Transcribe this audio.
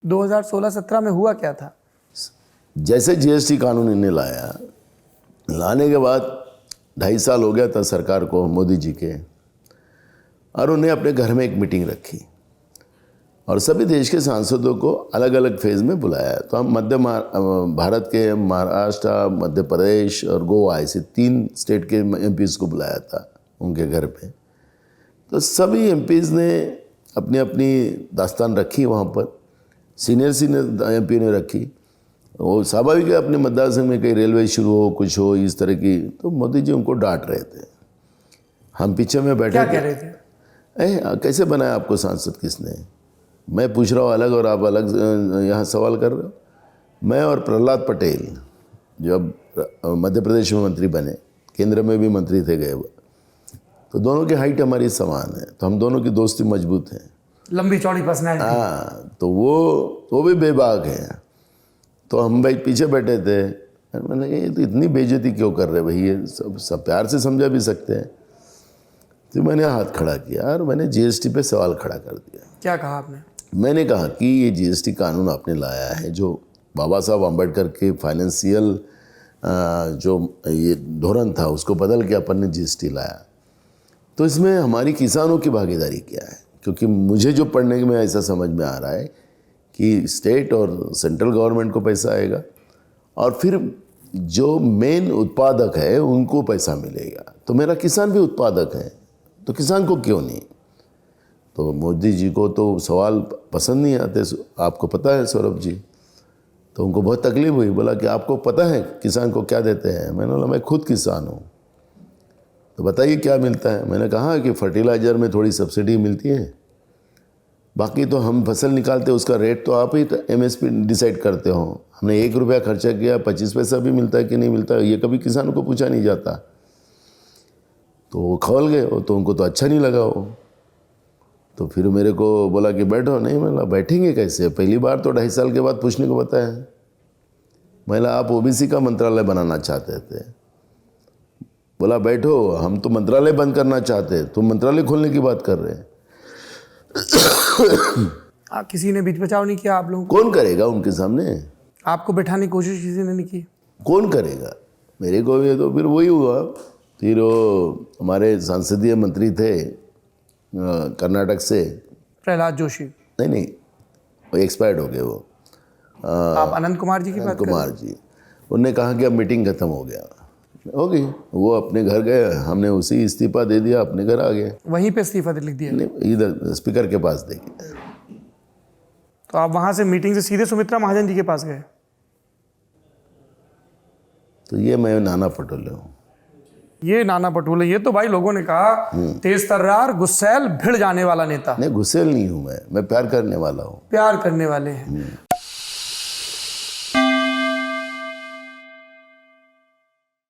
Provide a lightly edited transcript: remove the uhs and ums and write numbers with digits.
2016-17 में हुआ क्या था? जैसे जीएसटी कानून इन्हें लाया, लाने के बाद 2.5 साल हो गया था सरकार को, मोदी जी के, और उन्हें अपने घर में एक मीटिंग रखी और सभी देश के सांसदों को अलग अलग फेज़ में बुलाया। तो हम भारत के महाराष्ट्र, मध्य प्रदेश और गोवा, ऐसे 3 स्टेट के एमपीज़ को बुलाया था उनके घर पे। तो सभी एमपीज़ ने अपनी अपनी दास्तान रखी वहाँ पर, सीनियर एमपी ने रखी। वो स्वाभाविक है, अपने मतदार में कहीं रेलवे शुरू हो, कुछ हो इस तरह की, तो मोदी जी उनको डांट रहे थे। हम पीछे में बैठे क्या कह रहे थे? कैसे बनाया आपको सांसद किसने? मैं पूछ रहा हूँ अलग और आप अलग यहाँ सवाल कर रहे हो। मैं और प्रहलाद पटेल जब मध्य प्रदेश में मंत्री बने, केंद्र में भी मंत्री थे गए, तो दोनों की हाइट हमारी समान है, तो हम दोनों की दोस्ती मजबूत है, लंबी चौड़ी पर्सनैलिटी। हाँ, तो वो भी बेबाक है। तो हम भाई पीछे बैठे थे, मैंने कहा ये तो इतनी बेइज्जती क्यों कर रहे भाई, ये सब प्यार से समझा भी सकते हैं। तो मैंने हाथ खड़ा किया और मैंने जीएसटी पे सवाल खड़ा कर दिया। क्या कहा आपने? मैंने कहा कि ये जीएसटी कानून आपने लाया है, जो बाबा साहब अम्बेडकर के फाइनेंशियल जो ये धोरण था उसको बदल के अपन ने जीएसटी लाया, तो इसमें हमारी किसानों की भागीदारी क्या है? क्योंकि मुझे जो पढ़ने में ऐसा समझ में आ रहा है कि स्टेट और सेंट्रल गवर्नमेंट को पैसा आएगा और फिर जो मेन उत्पादक है उनको पैसा मिलेगा। तो मेरा किसान भी उत्पादक है, तो किसान को क्यों नहीं? तो मोदी जी को तो सवाल पसंद नहीं आते, आपको पता है सौरभ जी। तो उनको बहुत तकलीफ हुई, बोला कि आपको पता है किसान को क्या देते हैं? मैंने बोला मैं खुद किसान हूँ, तो बताइए क्या मिलता है? मैंने कहा कि फर्टिलाइज़र में थोड़ी सब्सिडी मिलती है, बाकी तो हम फसल निकालते हैं उसका रेट तो आप ही एमएसपी डिसाइड करते हो। हमने 1 रुपया खर्चा किया, 25 पैसा भी मिलता है कि नहीं मिलता है ये कभी किसानों को पूछा नहीं जाता। तो वो खौल गए, तो उनको तो अच्छा नहीं लगा वो। तो फिर मेरे को बोला कि बैठो। नहीं, मैं बैठेंगे कैसे? पहली बार तो 2.5 साल के बाद पूछने को बताया। मैं आप ओबीसी का मंत्रालय बनाना चाहते थे। बोला बैठो, हम तो मंत्रालय बंद करना चाहते, तुम मंत्रालय खोलने की बात कर रहे हैं। किसी ने बीच बचाव नहीं किया आप लोगों को? कौन करेगा उनके सामने? आपको बैठाने की कोशिश किसी ने नहीं की? कौन करेगा? मेरे को भी तो फिर वही हुआ। फिर वो हमारे संसदीय मंत्री थे कर्नाटक से, प्रहलाद जोशी। नहीं, वो एक्सपायर्ड हो गए वो। आप अनंत कुमार जी की बात कर रहे हैं? कुमार जी, उनने कहा कि अब मीटिंग खत्म हो गया, होगी। वो अपने घर गए, हमने उसी इस्तीफा दे दिया, अपने घर आ गए। वहीं पे इस्तीफा लिख दिया? नहीं, इधर स्पीकर के पास देखिए। तो आप वहां से मीटिंग से सीधे सुमित्रा महाजन जी के पास गए? तो ये मैं नाना पटोले हूँ। ये नाना पटोले, ये तो भाई लोगों ने कहा तेज तर्रार, गुस्सैल, भिड़ जाने वाला नेता। नहीं, गुस्सेल नहीं हूँ मैं प्यार करने वाला हूँ। प्यार करने वाले हैं।